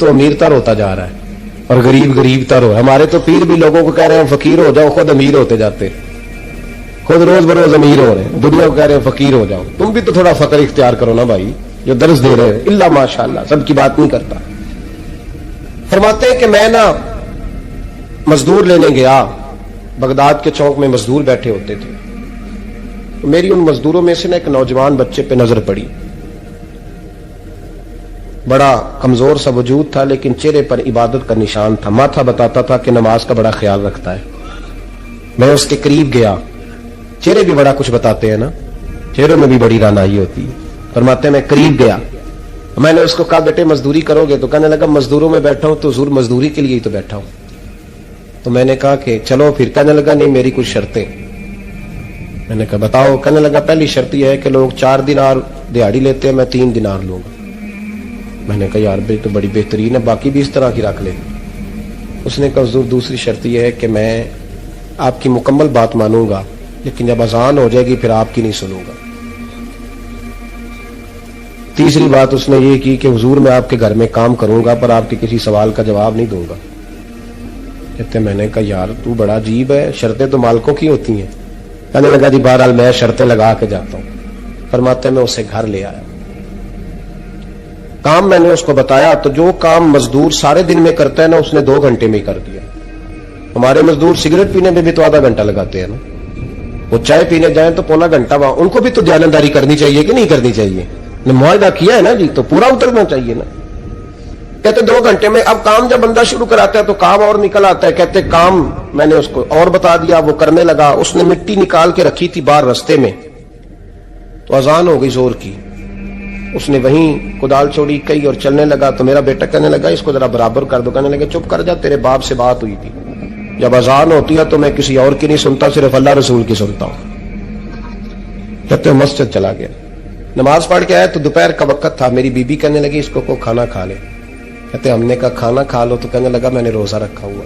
تو امیر تر ہوتا جا رہا ہے اور غریب غریب تر ہو. ہمارے تو پیر بھی لوگوں کو کہہ رہے ہیں فقیر ہو جاؤ, خود امیر ہوتے جاتے, خود روز بروز امیر ہو رہے ہیں, دنیا کو کہہ رہے ہیں فقیر ہو جاؤ. تم بھی تو تھوڑا فقر اختیار کرو نا بھائی, جو درس دے رہے ہیں. اللہ ماشاءاللہ سب کی بات نہیں کرتا. فرماتے ہیں کہ میں نا مزدور لینے گیا, بغداد کے چوک میں مزدور بیٹھے ہوتے تھے. میری ان مزدوروں میں سے نا ایک نوجوان بچے پہ نظر پڑی. بڑا کمزور سا وجود تھا لیکن چہرے پر عبادت کا نشان تھا. ماتھا بتاتا تھا کہ نماز کا بڑا خیال رکھتا ہے. میں اس کے قریب گیا. چہرے بھی بڑا کچھ بتاتے ہیں نا, چہروں میں بھی بڑی رانائی ہوتی ہے. فرماتے ہیں میں قریب گیا, میں نے اس کو کہا بیٹے مزدوری کرو گے؟ تو کہنے لگا مزدوروں میں بیٹھا ہوں تو حضور مزدوری کے لیے ہی تو بیٹھا ہوں. تو میں نے کہا کہ چلو پھر. کہنے لگا نہیں میری کچھ شرطیں. میں نے کہا بتاؤ. کہنے لگا پہلی شرط یہ ہے کہ لوگ 4 دینار دیہاڑی لیتے ہیں, میں 3 دینار لوں گا. میں نے کہا یار بھائی تو بڑی بہترین ہے, باقی بھی اس طرح کی رکھ لے. اس نے کہا حضور دوسری شرط یہ ہے کہ میں آپ کی مکمل بات مانوں گا لیکن جب اذان ہو جائے گی پھر آپ کی نہیں سنوں گا. تیسری بات اس نے یہ کی کہ حضور میں آپ کے گھر میں کام کروں گا پر آپ کے کسی سوال کا جواب نہیں دوں گا. کہتے میں نے کہا یار تو بڑا عجیب ہے, شرطیں تو مالکوں کی ہوتی ہیں. کہنے لگا جی بہرحال میں شرطیں لگا کے جاتا ہوں. فرماتے میں اسے گھر لے آیا. کام میں نے اس کو بتایا تو جو کام مزدور سارے دن میں کرتا ہے نا اس نے 2 گھنٹے میں ہی کر دیا. ہمارے مزدور سگریٹ پینے میں بھی تو آدھا گھنٹہ لگاتے ہیں نا, وہ چائے پینے جائیں تو پونا گھنٹہ. وہاں ان کو بھی تو دیانتداری کرنی چاہیے کہ نہیں کرنی چاہیے؟ معاہدہ کیا ہے نا جی, تو پورا اترنا چاہیے نا. کہتے 2 گھنٹے میں. اب کام جب بندہ شروع کراتا ہے تو کام اور نکل آتا ہے. کہتے کام میں نے اس کو اور بتا دیا, وہ کرنے لگا. اس نے مٹی نکال کے رکھی تھی باہر رستے میں, تو اذان ہو گئی زور کی. اس نے وہیں کدال چوڑی کئی اور چلنے لگا. تو میرا بیٹا کہنے لگا اس کو ذرا برابر کر دو. کہنے لگے چپ کر جا, تیرے باپ سے بات ہوئی تھی, جب اذان ہوتی ہے تو میں کسی اور کی نہیں سنتا, صرف اللہ رسول کی سنتا ہوں. کہتے مسجد چلا گیا, نماز پڑھ کے آیا تو دوپہر کا وقت تھا. میری بیوی کہنے لگی اس کو کھانا کھا لے. کہتے ہم نے کہا کھانا کھا لو. تو کہنے لگا میں نے روزہ رکھا ہوا,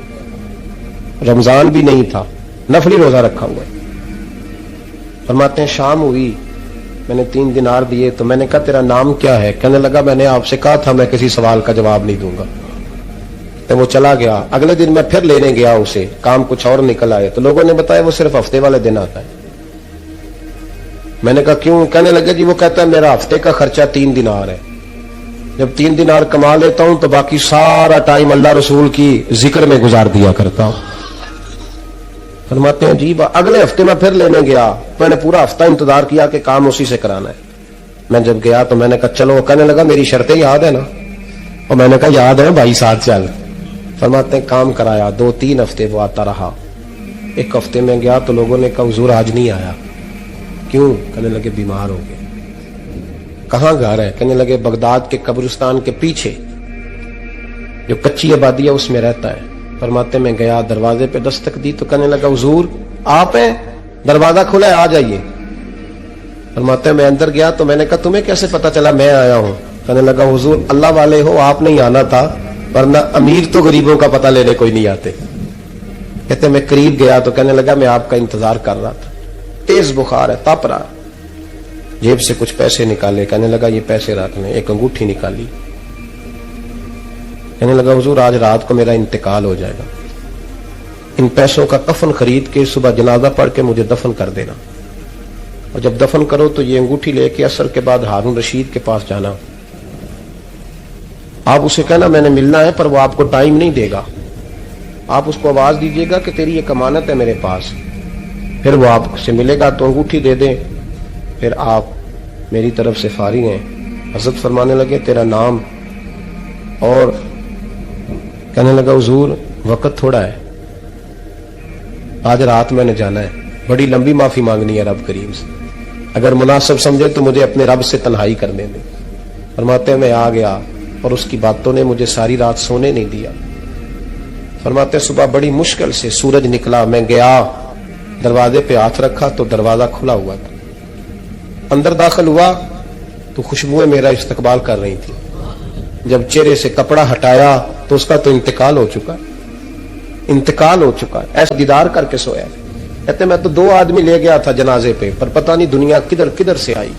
رمضان بھی نہیں تھا, نفلی روزہ رکھا ہوا. فرماتے ہیں شام ہوئی, میں نے 3 دینار دیے. تو میں نے کہا تیرا نام کیا ہے؟ کہنے لگا میں نے آپ سے کہا تھا میں کسی سوال کا جواب نہیں دوں گا. تو وہ چلا گیا. اگلے دن میں پھر لینے گیا اسے, کام کچھ اور نکل آئے. تو لوگوں نے بتایا وہ صرف ہفتے والے دن آتا ہے. میں نے کہا کیوں؟ کہنے لگے جی وہ کہتا ہے میرا ہفتے کا خرچہ 3 دینار ہے, جب 3 دینار کما لیتا ہوں تو باقی سارا ٹائم اللہ رسول کی ذکر میں گزار دیا کرتا ہوں. فرماتے ہیں عجیب. اگلے ہفتے میں پھر لینے گیا, میں نے پورا ہفتہ انتظار کیا کہ کام اسی سے کرانا ہے. میں جب گیا تو میں نے کہا چلو. کہنے لگا میری شرطیں یاد ہے نا؟ اور میں نے کہا یاد ہے بھائی, ساتھ چل. فرماتے ہیں کام کرایا. 2-3 ہفتے وہ آتا رہا. ایک ہفتے میں گیا تو لوگوں نے کہا حضور آج نہیں آیا. کیوں؟ کہنے لگے بیمار ہو گئے. کہاں گھر ہے؟ کہنے لگے بغداد کے قبرستان کے پیچھے جو کچی آبادی ہے اس میں رہتا ہے. فرماتے میں گیا, دروازے پہ دستک دی تو کہنے لگا حضور آپ ہیں؟ دروازہ کھلا ہے, آ جائیے. فرماتے میں اندر گیا تو میں نے کہا تمہیں کیسے پتا چلا میں آیا ہوں؟ کہنے لگا حضور اللہ والے ہو, آپ نہیں آنا تھا, ورنہ امیر تو غریبوں کا پتہ لینے کوئی نہیں آتے. کہتے میں قریب گیا تو کہنے لگا میں آپ کا انتظار کر رہا تھا, تیز بخار ہے, تپ رہا. جیب سے کچھ پیسے نکالے. کہنے لگا یہ پیسے رکھ لیں. ایک انگوٹھی نکالی. کہنے لگا حضور آج رات کو میرا انتقال ہو جائے گا, ان پیسوں کا کفن خرید کے صبح جنازہ پڑھ کے مجھے دفن کر دینا, اور جب دفن کرو تو یہ انگوٹھی لے کے عصر کے بعد ہارون رشید کے پاس جانا. آپ اسے کہنا میں نے ملنا ہے, پر وہ آپ کو ٹائم نہیں دے گا. آپ اس کو آواز دیجیے گا کہ تیری ایک امانت ہے میرے پاس. پھر وہ آپ سے ملے گا تو انگوٹھی دے دیں, پھر آپ میری طرف سے فارغ ہیں. حضرت فرمانے لگے تیرا نام؟ اور کہنے لگا حضور وقت تھوڑا ہے, آج رات میں نے جانا ہے, بڑی لمبی معافی مانگنی ہے رب کریم سے, اگر مناسب سمجھے تو مجھے اپنے رب سے تنہائی کرنے دیں. فرماتے ہیں میں آ گیا اور اس کی باتوں نے مجھے ساری رات سونے نہیں دیا. فرماتے صبح بڑی مشکل سے سورج نکلا. میں گیا, دروازے پہ ہاتھ رکھا تو دروازہ کھلا ہوا تھا. اندر داخل ہوا تو خوشبوئیں میرا استقبال کر رہی تھی. جب چہرے سے کپڑا ہٹایا تو اس کا تو انتقال ہو چکا, انتقال ہو چکا. ایسا دیدار کر کے سویا. کہتے میں تو 2 آدمی لے گیا تھا جنازے پہ, پر پتہ نہیں دنیا کدھر کدھر سے آئی,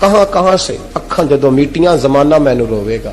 کہاں کہاں سے. اکھاں جدو میٹیاں زمانہ مینوں روے گا,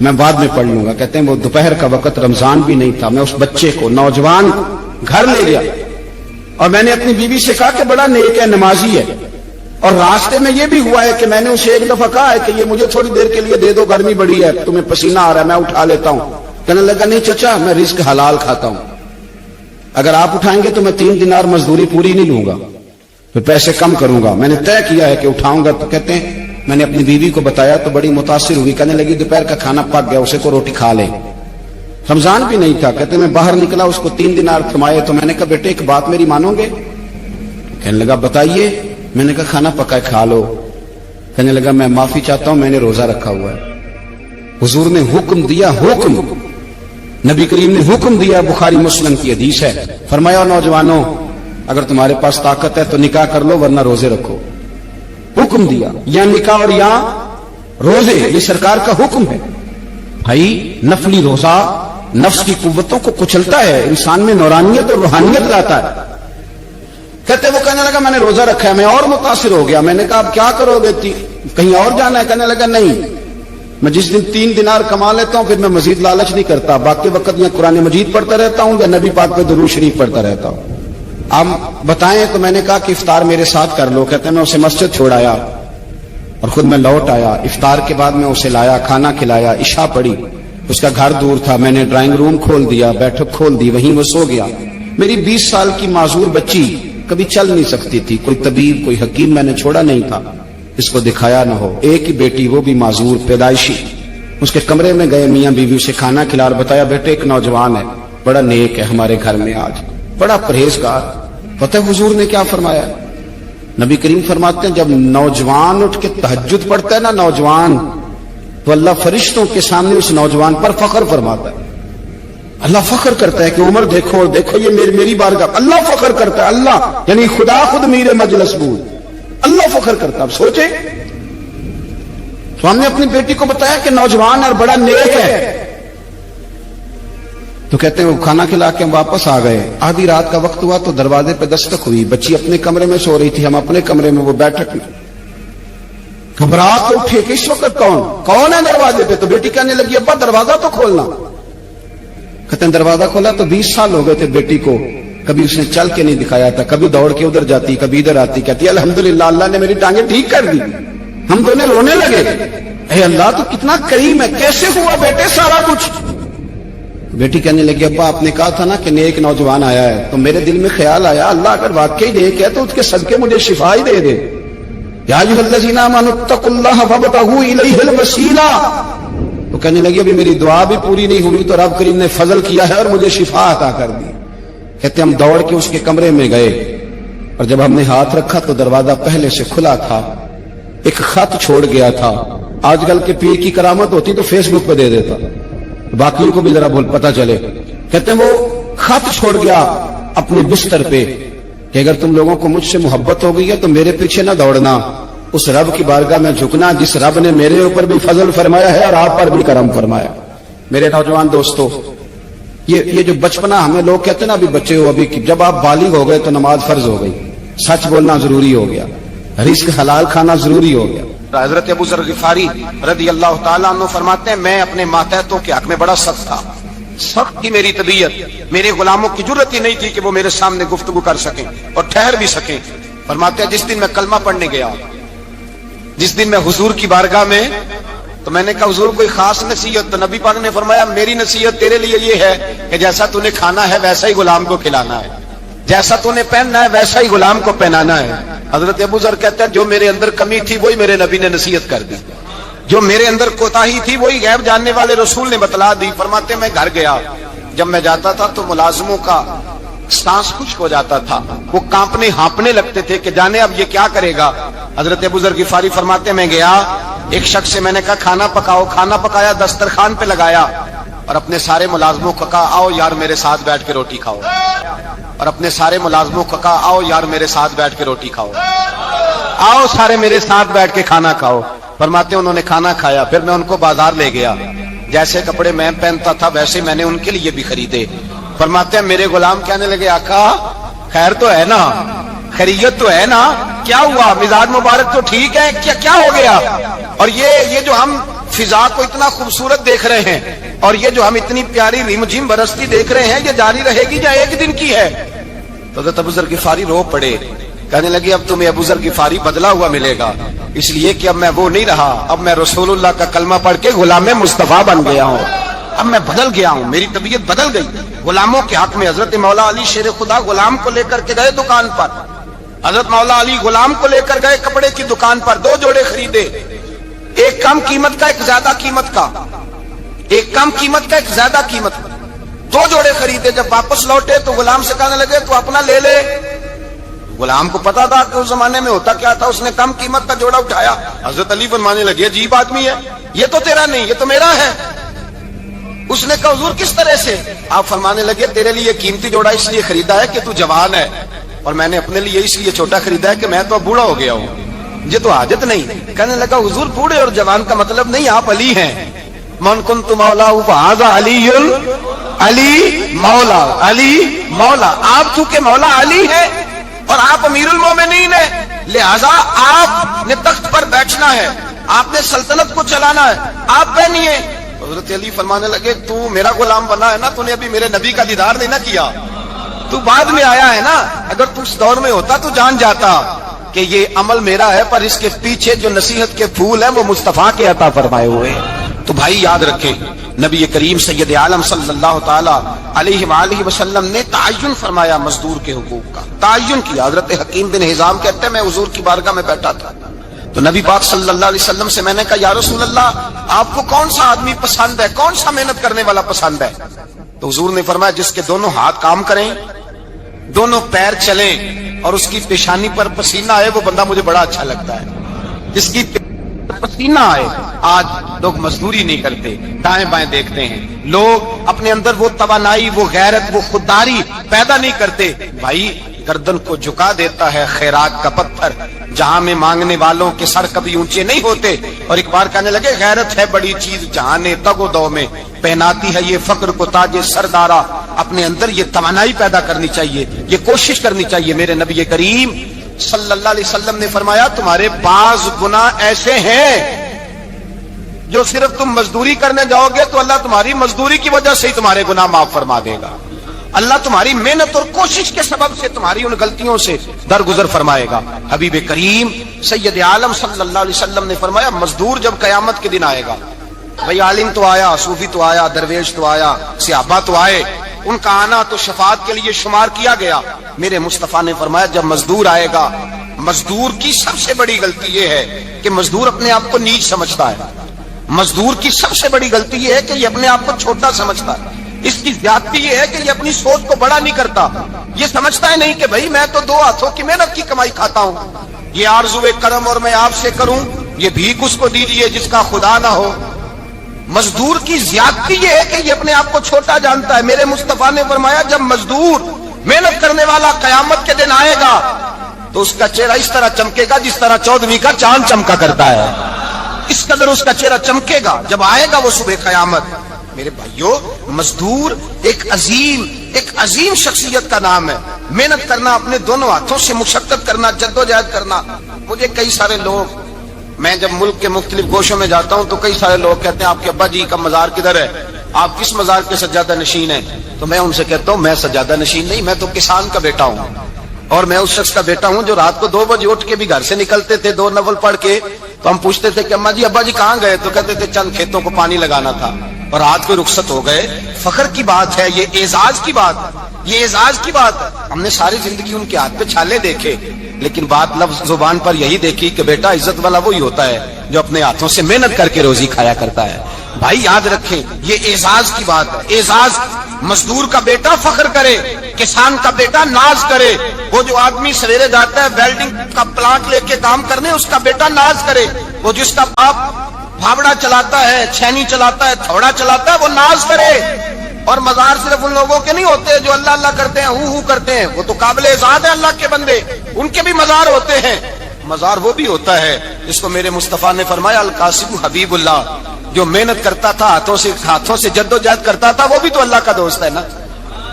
میں بعد میں پڑھ لوں گا. کہتے ہیں وہ دوپہر کا وقت رمضان بھی نہیں تھا, میں اس بچے کو نوجوان گھر لے گیا اور میں نے اپنی بیوی سے کہا کہ بڑا نیک ہے, نمازی ہے, اور راستے میں یہ بھی ہوا ہے کہ میں نے اسے ایک دفعہ کہا ہے کہ یہ مجھے تھوڑی دیر کے لیے دے دو, گرمی بڑی ہے, تمہیں پسینہ آ رہا ہے, میں اٹھا لیتا ہوں. کہنے لگا نہیں چچا, میں رزق حلال کھاتا ہوں, اگر آپ اٹھائیں گے تو میں 3 دینار مزدوری پوری نہیں لوں گا, پھر پیسے کم کروں گا, میں نے طے کیا ہے کہ اٹھاؤں گا. تو کہتے ہیں میں نے اپنی بیوی کو بتایا تو بڑی متاثر ہوئی, کہنے لگی دوپہر کا کھانا پک گیا, اسے کو روٹی کھا لے. رمضان بھی نہیں تھا. کہتے میں باہر نکلا, اس کو 3 دینار تھمائے, تو میں نے کہا بیٹے ایک بات میری مانو گے؟ کہنے لگا بتائیے. میں نے کہا کھانا پکا ہے کھا لو. کہنے لگا میں معافی چاہتا ہوں, میں نے روزہ رکھا ہوا ہے. حضور نے حکم دیا, حکم نبی کریم نے حکم دیا, بخاری مسلم کی حدیث ہے, فرمایا نوجوانوں اگر تمہارے پاس طاقت ہے تو نکاح کر لو ورنہ روزے رکھو. حکم دیا, یا نکاح اور یا روزے, یہ سرکار کا حکم ہے. بھائی نفلی روزہ نفس کی قوتوں کو کچلتا ہے, انسان میں نورانیت اور روحانیت لاتا ہے. کہتے وہ کہنے لگا میں نے روزہ رکھا ہے. میں اور متاثر ہو گیا, میں نے کہا اب کیا کرو گے, کہیں اور جانا ہے؟ کہنے لگا نہیں, میں جس دن 3 دینار کما لیتا ہوں پھر میں مزید لالچ نہیں کرتا, باقی وقت یا قرآن مجید پڑھتا رہتا ہوں یا نبی پاک پہ درود شریف پڑھتا رہتا ہوں. آپ بتائیں. تو میں نے کہا کہ افطار میرے ساتھ کر لو. کہتے ہیں میں اسے مسجد چھوڑ آیا اور خود میں لوٹ آیا. افطار کے بعد میں اسے لایا, کھانا کھلایا, عشاء پڑھی. اس کا گھر دور تھا, میں نے ڈرائنگ روم کھول دیا, بیٹھک کھول دی, وہیں وہ سو گیا. میری 20 سال کی معذور بچی کبھی چل نہیں سکتی تھی, کوئی طبیب کوئی حکیم میں نے چھوڑا نہیں تھا, اس کو دکھایا نہ ہو. ایک ہی بیٹی, وہ بھی معذور پیدائشی. اس کے کمرے میں گئے, میاں بیوی اسے کھانا کھلا اور بتایا بیٹے ایک نوجوان ہے, بڑا نیک ہے, ہمارے گھر میں آج بڑا پرہیزگار. پتہ ہے حضور نے کیا فرمایا؟ نبی کریم فرماتے ہیں جب نوجوان اٹھ کے تہجد پڑھتا ہے نا نوجوان, تو اللہ فرشتوں کے سامنے اس نوجوان پر فخر فرماتا ہے. اللہ فخر کرتا ہے کہ عمر دیکھو دیکھو یہ میری بارگاہ. اللہ فخر کرتا ہے, اللہ یعنی خدا خود میر مجلس بود, اللہ فخر کرتا ہے. اب سوچے, تو ہم نے اپنی بیٹی کو بتایا کہ نوجوان اور بڑا نیک ہے. تو کہتے ہیں وہ کھانا کھلا کے ہم واپس آ گئے. آدھی رات کا وقت ہوا تو دروازے پہ دستک ہوئی. بچی اپنے کمرے میں سو رہی تھی, ہم اپنے کمرے میں, وہ بیٹھک میں. گھبراہٹ تو اٹھے کہ اس وقت کون ہے دروازے پہ؟ تو بیٹی کہنے لگی ابا دروازہ تو کھولنا. کہتے ہیں دروازہ کھولا تو 20 سال ہو گئے تھے بیٹی کو, کبھی اس نے چل کے نہیں دکھایا تھا, کبھی دوڑ کے ادھر جاتی, کبھی ادھر آتی. کہتی الحمدللہ اللہ نے میری ٹانگیں ٹھیک کر دی. ہم دونوں رونے لگے, اے اللہ تو کتنا کریم ہے, کیسے ہوا بیٹے سارا کچھ؟ بیٹی کہنے لگی ابا آپ نے کہا تھا نا کہ نیک نوجوان آیا ہے, تو میرے دل میں خیال آیا اللہ اگر واقعی نیک ہے تو اس کے صدقے مجھے شفا ہی دے دے. یا ایھا الذین آمنوا اتقوا اللہ وابتغوا الیہ الوسیلہ. تو کہنے لگی ابھی میری دعا بھی پوری نہیں ہوئی تو رب کریم نے فضل کیا ہے اور مجھے شفا عطا کر دی. کہتے ہم دوڑ کے اس کے کمرے میں گئے اور جب ہم نے ہاتھ رکھا تو دروازہ پہلے سے کھلا تھا, ایک خط چھوڑ گیا تھا. آج کل کے پیر کی کرامت ہوتی تو فیس بک پہ دے دیتا, باقیوں کو بھی ذرا پتہ چلے. کہتے ہیں وہ خط چھوڑ گیا اپنے بستر پہ کہ اگر تم لوگوں کو مجھ سے محبت ہو گئی ہے تو میرے پیچھے نہ دوڑنا, اس رب کی بارگاہ میں جھکنا جس رب نے میرے اوپر بھی فضل فرمایا ہے اور آپ پر بھی کرم فرمایا. میرے نوجوان دوستو, یہ جو بچپنا ہمیں لوگ کہتے ہیں نا ابھی بچے ہو, ابھی جب آپ بالغ ہو گئے تو نماز فرض ہو گئی, سچ بولنا ضروری ہو گیا, رزق حلال کھانا ضروری ہو گیا. حضرت ابو ذر غفاری رضی اللہ تعالیٰ عنہ فرماتے ہیں میں اپنے ماتحتوں کے حق میں بڑا سخت تھا, سخت کی میری طبیعت, میرے غلاموں کی جرت ہی نہیں تھی کہ وہ میرے سامنے گفتگو کر سکیں اور ٹھہر بھی سکیں. فرماتے ہیں جس دن میں کلمہ پڑھنے گیا, جس دن میں حضور کی بارگاہ میں, تو میں نے کہا حضور کوئی خاص نصیحت؟ تو نبی پاک نے فرمایا میری نصیحت تیرے لیے یہ ہے کہ جیسا تو نے کھانا ہے ویسا ہی غلام کو کھلانا ہے, جیسا تو نے پہننا ہے ویسا ہی غلام کو پہنانا ہے. حضرت ابو ذر کہتے ہیں جو میرے اندر کمی تھی وہی میرے نبی نے نصیحت کر دی, جو میرے اندر کوتاہی تھی وہی غیب جاننے والے رسول نے بتلا دی. فرماتے میں گھر گیا, جب میں جاتا تھا تو ملازموں کا سانس خشک ہو جاتا تھا, وہ کانپنے ہانپنے لگتے تھے کہ جانے اب یہ کیا کرے گا. حضرت ابو ذر غفاری فرماتے میں گیا, ایک شخص سے میں نے کہا کھانا پکاؤ, کھانا پکایا, دسترخوان پہ لگایا اور اپنے سارے ملازموں کو کہا آؤ یار میرے ساتھ بیٹھ کے روٹی کھاؤ, اور اپنے سارے ملازموں کو کہا آؤ یار میرے ساتھ بیٹھ کے روٹی کھاؤ, آؤ سارے میرے ساتھ بیٹھ کے کھانا کھاؤ. فرماتے انہوں نے کھانا کھایا, پھر میں ان کو بازار لے گیا, جیسے کپڑے میں پہنتا تھا ویسے میں نے ان کے لیے بھی خریدے. فرماتے ہیں میرے غلام کہنے لگے آقا خیر تو ہے نا, خیریت تو ہے نا, کیا ہوا, مزاج مبارک تو ٹھیک ہے, کیا ہو گیا؟ اور یہ جو ہم فضا کو اتنا خوبصورت دیکھ رہے ہیں اور یہ جو ہم اتنی پیاری ریم جھم برستی دیکھ رہے ہیں یہ جاری رہے گی یا ایک دن کی ہے؟ تو حضرت ابو ذر غفاری رو پڑے، کہنے لگے اب تمہیں ابو ذر غفاری بدلا ہوا ملے گا، اس لیے کہ اب میں وہ نہیں رہا، اب میں رسول اللہ کا کلمہ پڑھ کے غلام مصطفیٰ بن گیا ہوں، اب میں بدل گیا ہوں، میری طبیعت بدل گئی۔ غلاموں کے حق میں حضرت مولا علی شیر خدا غلام کو لے کر کے گئے دکان پر، حضرت مولا علی غلام کو لے کر گئے کپڑے کی دکان پر، 2 جوڑے خریدے، ایک کم قیمت کا، ایک زیادہ قیمت کا، ایک کم قیمت کا، ایک زیادہ قیمت کا، 2 جوڑے خریدے۔ جب واپس لوٹے تو غلام سے کہنے لگے تو اپنا لے لے۔ غلام کو پتا تھا کہ اس زمانے میں ہوتا کیا تھا، اس نے کم قیمت کا جوڑا اٹھایا۔ حضرت علی فرمانے لگے عجیب آدمی ہے، یہ تو تیرا نہیں، یہ تو میرا ہے۔ اس نے کہا حضور کس طرح سے؟ آپ فرمانے لگے تیرے لیے قیمتی جوڑا اس لیے خریدا ہے کہ تو جوان ہے، اور میں نے اپنے لیے اس لیے چھوٹا خریدا ہے کہ میں تو اب بوڑھا ہو گیا ہوں، مجھے تو حاجت نہیں۔ کہنے لگا حضور بوڑھے اور جوان کا مطلب نہیں، آپ علی ہیں، من کنت مولا فہذا علی، علی مولا، علی مولا، آپ چونکہ مولا علی ہیں اور آپ امیر المومنین ہیں، لہذا آپ نے تخت پر بیٹھنا ہے، آپ نے سلطنت کو چلانا ہے، آپ بنیے۔ حضرت علی فرمانے لگے تو میرا غلام بنا ہے نا، تو نے ابھی میرے نبی کا دیدار نہیں نہ کیا، تو بعد میں آیا ہے نا، اگر تو اس دور میں ہوتا تو جان جاتا کہ یہ عمل میرا ہے، پر اس کے پیچھے جو نصیحت کے پھول ہیں وہ مصطفیٰ کے عطا فرمائے ہوئے ہیں۔ تو بھائی یاد رکھیں، نبی کریم سید عالم صلی اللہ تعالی علیہ وآلہ وسلم نے تعین فرمایا مزدور کے حقوق کا، تعین کیا۔ حضرت حکیم بن حزام کہتے ہیں میں حضور کی بارگاہ میں بیٹھا تھا تو نبی پاک صلی اللہ علیہ وسلم سے میں نے کہا یا رسول اللہ آپ کو کون سا آدمی پسند ہے، کون سا محنت کرنے والا پسند ہے؟ تو حضور نے فرمایا جس کے دونوں ہاتھ کام کریں، دونوں پیر چلیں اور اس کی پیشانی پر پسینہ آئے، وہ بندہ مجھے بڑا اچھا لگتا ہے۔ جس کی پسینہ آئے، آج لوگ مزدوری نہیں کرتے، دائیں بائیں دیکھتے ہیں، لوگ اپنے اندر وہ توانائی، وہ غیرت، وہ خودداری پیدا نہیں کرتے۔ بھائی گردن کو جھکا دیتا ہے خیرات کا پتھر، جہاں میں مانگنے والوں کے سر کبھی اونچے نہیں ہوتے۔ اور ایک بار کہنے لگے غیرت ہے بڑی چیز جہاں نے تگ و دو میں پہناتی ہے یہ فقر کو تاج سردارا۔ اپنے اندر یہ توانائی پیدا کرنی چاہیے، یہ کوشش کرنی چاہیے۔ میرے نبی کریم صلی اللہ علیہ وسلم نے فرمایا تمہارے بعض گناہ ایسے ہیں جو صرف تم مزدوری کرنے جاؤ گے تو اللہ تمہاری مزدوری کی وجہ سے ہی تمہارے گناہ معاف فرما دے گا، اللہ تمہاری محنت اور کوشش کے سبب سے تمہاری ان غلطیوں سے درگزر فرمائے گا۔ حبیب کریم سید عالم صلی اللہ علیہ وسلم نے فرمایا مزدور جب قیامت کے دن آئے گا، بھئی عالم تو آیا، صوفی تو آیا، درویش تو آیا، صحابہ تو آئے، ان کا آنا تو شفاعت کے لیے شمار کیا گیا۔ میرے مصطفیٰ نے فرمایا جب مزدور آئے گا، مزدور کی سب سے بڑی غلطی یہ ہے کہ مزدور اپنے آپ کو نیچ سمجھتا ہے، مزدور کی سب سے بڑی غلطی یہ ہے کہ یہ اپنے آپ کو چھوٹا سمجھتا ہے، اس کی زیادتی یہ ہے کہ یہ اپنی سوچ کو بڑا نہیں کرتا، یہ سمجھتا ہے نہیں کہ بھئی میں تو 2 ہاتھوں کی محنت کی کمائی کھاتا ہوں، یہ آرزو کرم اور میں آپ سے کروں، یہ بھیک اس کو دیجیے جس کا خدا نہ ہو۔ مزدور کی زیادتی یہ ہے کہ یہ اپنے آپ کو چھوٹا جانتا ہے۔ میرے مصطفیٰ نے فرمایا جب مزدور محنت کرنے والا قیامت کے دن آئے گا تو اس کا چہرہ اس طرح چمکے گا جس طرح 14ویں کا چاند چمکا کرتا ہے، اس قدر اس کا چہرہ چمکے گا جب آئے گا وہ صبح قیامت۔ میرے بھائیو مزدور ایک عظیم شخصیت کا نام ہے، محنت کرنا، اپنے دونوں ہاتھوں سے مشقت کرنا، جدوجہد کرنا۔ مجھے کئی سارے لوگ، میں جب ملک کے مختلف گوشوں میں جاتا ہوں تو کئی سارے لوگ کہتے ہیں آپ کے ابا جی کا مزار کدھر ہے، آپ کس مزار کے سجادہ نشین ہیں؟ تو میں ان سے کہتا ہوں میں سجادہ نشین نہیں، میں تو کسان کا بیٹا ہوں، اور میں اس شخص کا بیٹا ہوں جو رات کو 2 بجے اٹھ کے بھی گھر سے نکلتے تھے 2 نفل پڑھ کے، تو ہم پوچھتے تھے کہ اماں جی ابا جی کہاں گئے؟ تو کہتے تھے چند کھیتوں کو پانی لگانا تھا، اور رات کو رخصت ہو گئے۔ فخر کی بات ہے، یہ اعزاز کی بات، یہ اعزاز کی بات۔ ہم نے ساری زندگی ان کے ہاتھ پہ چھالے دیکھے، لیکن بات لفظ زبان پر یہی دیکھی کہ بیٹا عزت والا وہی ہوتا ہے جو اپنے ہاتھوں سے محنت کر کے روزی کھایا کرتا ہے۔ بھائی یاد رکھیں یہ اعزاز کی بات ہے، اعزاز۔ مزدور کا بیٹا فخر کرے، کسان کا بیٹا ناز کرے، وہ جو آدمی سویرے جاتا ہے ویلڈنگ کا پلانٹ لے کے کام کرنے اس کا بیٹا ناز کرے، وہ جس کا باپ بھاوڑا چلاتا ہے، چھینی چلاتا ہے، تھوڑا چلاتا ہے، وہ ناز کرے۔ اور مزار صرف ان لوگوں کے نہیں ہوتے جو اللہ اللہ کرتے ہیں، ہو کرتے ہیں، وہ تو قابل اعزاز ہے اللہ کے بندے، ان کے بھی مزار ہوتے ہیں۔ مزار وہ بھی ہوتا ہے جس کو میرے مصطفیٰ نے فرمایا القاسم حبیب اللہ، جو محنت کرتا تھا، ہاتھوں سے جدوجہد کرتا تھا، وہ بھی تو اللہ کا دوست ہے نا۔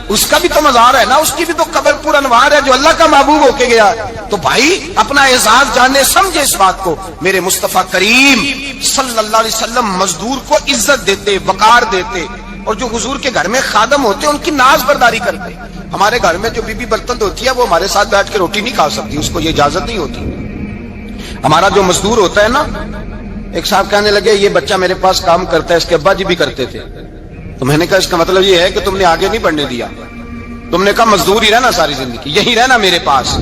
اس کا بھی تو مزار ہے نا, اس کی بھی تو قبر پر انوار ہے جو اللہ کا محبوب ہو کے گیا. تو بھائی اپنا اعزاز جانے سمجھے اس بات کو. میرے مصطفیٰ کریم صلی اللہ علیہ وسلم مزدور کو عزت دیتے, وقار دیتے, اور جو حضور کے گھر میں خادم ہوتے ان کی ناز برداری کرتے. ہمارے گھر میں جو بی بی برتن دھوتی ہے وہ ہمارے ساتھ بیٹھ کے روٹی نہیں کھا سکتی, اس کو یہ اجازت نہیں ہوتی. ہمارا جو مزدور ہوتا ہے نا, ایک صاحب کہنے لگے یہ بچہ میرے پاس کام کرتا ہے, اس کے ابا جی بھی کرتے تھے. تو میں نے کہا اس کا مطلب یہ ہے کہ تم نے آگے نہیں بڑھنے دیا, تم نے کہا مزدور ہی رہنا ساری زندگی, یہی رہنا میرے پاس,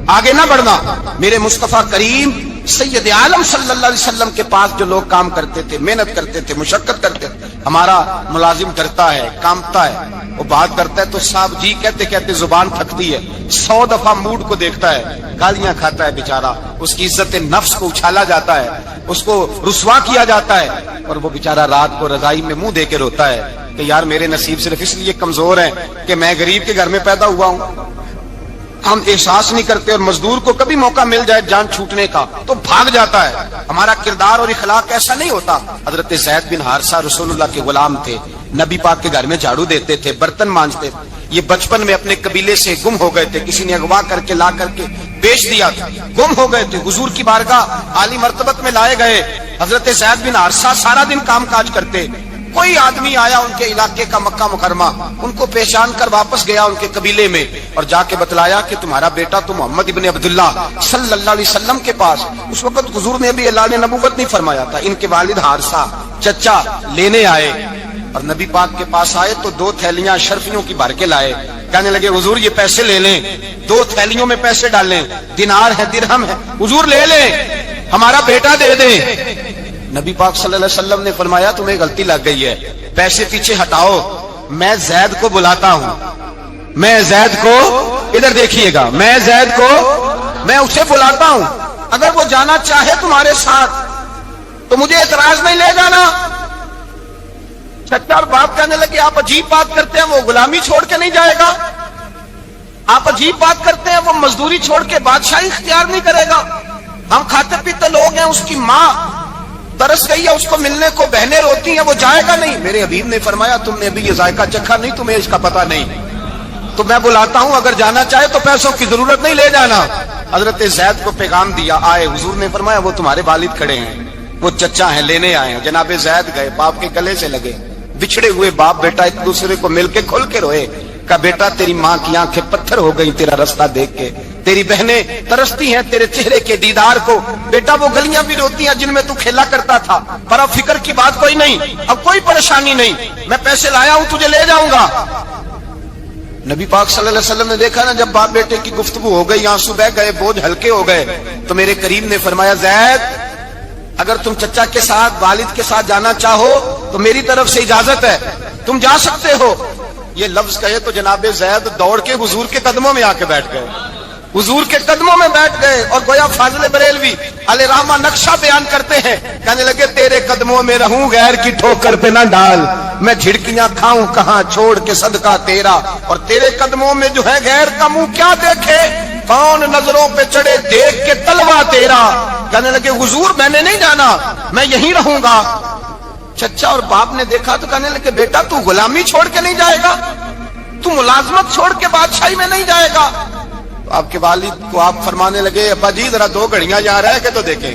آگے نہ بڑھنا. میرے مصطفیٰ کریم سید عالم صلی اللہ علیہ وسلم کے پاس جو لوگ کام کرتے تھے, محنت کرتے تھے, مشقت کرتے تھے. ہمارا ملازم ڈرتا ہے, کامتا ہے, وہ بات کرتا ہے تو صاحب جی کہتے کہتے زبان تھکتی ہے, 100 دفعہ موڈ کو دیکھتا ہے, گالیاں کھاتا ہے بیچارہ, اس کی عزت نفس کو اچھالا جاتا ہے, اس کو رسوا کیا جاتا ہے, اور وہ بیچارہ رات کو رضائی میں منہ دے کے روتا ہے کہ یار میرے نصیب صرف اس لیے کمزور ہیں کہ میں غریب کے گھر میں پیدا ہوا ہوں. ہم احساس نہیں کرتے, اور مزدور کو کبھی موقع مل جائے جان چھوٹنے کا تو بھاگ جاتا ہے. ہمارا کردار اور اخلاق ایسا نہیں ہوتا. حضرت زید بن حارثہ رسول اللہ کے غلام تھے, نبی پاک کے گھر میں جھاڑو دیتے تھے, برتن مانجتے تھے. یہ بچپن میں اپنے قبیلے سے گم ہو گئے تھے, کسی نے اغوا کر کے لا کر کے بیچ دیا تھا, گم ہو گئے تھے. حضور کی بارگاہ عالی مرتبت میں لائے گئے. حضرت زید بن حارثہ سارا دن کام کاج کرتے. کوئی آدمی آیا ان کے علاقے کا, مکہ مکرمہ, ان کو پہچان کر واپس گیا ان کے قبیلے میں, اور جا کے بتلایا کہ تمہارا بیٹا تو محمد ابن عبداللہ صلی اللہ علیہ وسلم کے پاس. اس وقت حضور نے بھی اللہ نے نبوت نہیں فرمایا تھا. ان کے والد حارثہ چچا لینے آئے, اور نبی پاک کے پاس آئے تو 2 تھیلیاں شرفیوں کی بھر کے لائے. کہنے لگے حضور یہ پیسے لے لیں, 2 تھیلیوں میں پیسے ڈالیں, دینار ہے درہم ہے, حضور لے لیں, ہمارا بیٹا دے دیں. نبی پاک صلی اللہ علیہ وسلم نے فرمایا تمہیں غلطی لگ گئی ہے, پیسے پیچھے ہٹاؤ, میں زید کو بلاتا ہوں, میں زید کو, ادھر دیکھیے گا, میں زید کو, میں اسے بلاتا ہوں, اگر وہ جانا چاہے تمہارے ساتھ تو مجھے اعتراض نہیں لے جانا. چچا اور باپ کہنے لگے آپ عجیب بات کرتے ہیں, وہ غلامی چھوڑ کے نہیں جائے گا, آپ عجیب بات کرتے ہیں, وہ مزدوری چھوڑ کے بادشاہی اختیار نہیں کرے گا, ہم کھاتے پیتے لوگ ہیں, اس کی ماں ترس گئی ہے, اس کو ملنے کو بہنیں روتی ہیں, وہ جائے گا نہیں. میرے حبیب نے فرمایا تم نے ابھی یہ ذائقہ چکھا نہیں, تمہیں اس کا پتہ نہیں, تو میں بلاتا ہوں, اگر جانا چاہے تو پیسوں کی ضرورت نہیں, لے جانا. حضرت زید کو پیغام دیا, آئے. حضور نے فرمایا وہ تمہارے والد کھڑے ہیں, وہ چچا ہیں, لینے آئے ہیں. جناب زید گئے, باپ کے گلے سے لگے, بچھڑے ہوئے باپ بیٹا ایک دوسرے کو مل کے کھل کے روئے. کہا بیٹا تیری ماں کی آنکھیں پتھر ہو گئی تیرا رستہ دیکھ کے, تیری بہنیں ترستی ہیں تیرے چہرے کے دیدار کو. بیٹا وہ گلیاں بھی روتی ہیں جن میں تو کھیلا کرتا تھا, پر اب فکر کی بات کوئی نہیں, اب کوئی پریشانی نہیں, میں پیسے لایا ہوں تجھے لے جاؤں گا. نبی پاک صلی اللہ علیہ وسلم نے دیکھا نا جب باپ بیٹے کی گفتگو ہو گئی, آنسو بہ گئے, بوجھ ہلکے ہو گئے, تو میرے کریم نے فرمایا زید اگر تم چچا کے ساتھ, والد کے ساتھ جانا چاہو تو میری طرف سے اجازت ہے, تم جا سکتے ہو. یہ لفظ کہے تو جناب زید دوڑ کے حضور کے قدموں میں آ کے بیٹھ گئے, حضور کے قدموں میں بیٹھ گئے. اور گویا فاضل بریلوی علیہ رحمہ نقشہ بیان کرتے ہیں, کہنے لگے تیرے قدموں میں رہوں, غیر کی ٹھوکر پہ نہ ڈال, میں جھڑکیاں کھاؤں کہاں چھوڑ کے صدقہ تیرا, اور تیرے قدموں میں جو ہے غیر کا منہ کیا دیکھے, کون نظروں پہ چڑھے دیکھ کے تلوا تیرا. کہنے لگے حضور میں نے نہیں جانا, میں یہیں رہوں گا. چچا اور باپ نے دیکھا تو کہنے لگے بیٹا تو غلامی چھوڑ کے نہیں جائے گا, تو ملازمت چھوڑ کے بادشاہی میں نہیں جائے گا. تو آپ کے والد کو آپ فرمانے لگے ابا جی ذرا 2 گھڑیاں یہاں رہ کے تو دیکھیں,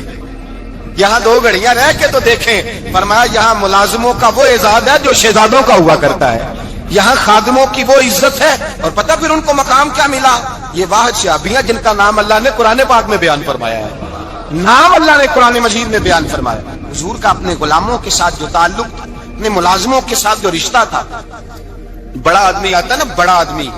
یہاں 2 گھڑیاں رہ کے تو دیکھیں. فرمایا یہاں ملازموں کا وہ اعزاز ہے جو شہزادوں کا ہوا کرتا ہے, یہاں خادموں کی وہ عزت ہے. اور پتہ پھر ان کو مقام کیا ملا, یہ واحد شعبیاں جن کا نام اللہ نے قرآن پاک میں بیان فرمایا ہے, نام اللہ نے قرآن مجید میں بیان فرمایا. حضور کا اپنے غلاموں کے ساتھ جو تعلق تھا, اپنے ملازموں کے ساتھ جو رشتہ تھا, بڑا آدمی آتا ہے نا, بڑا آدمی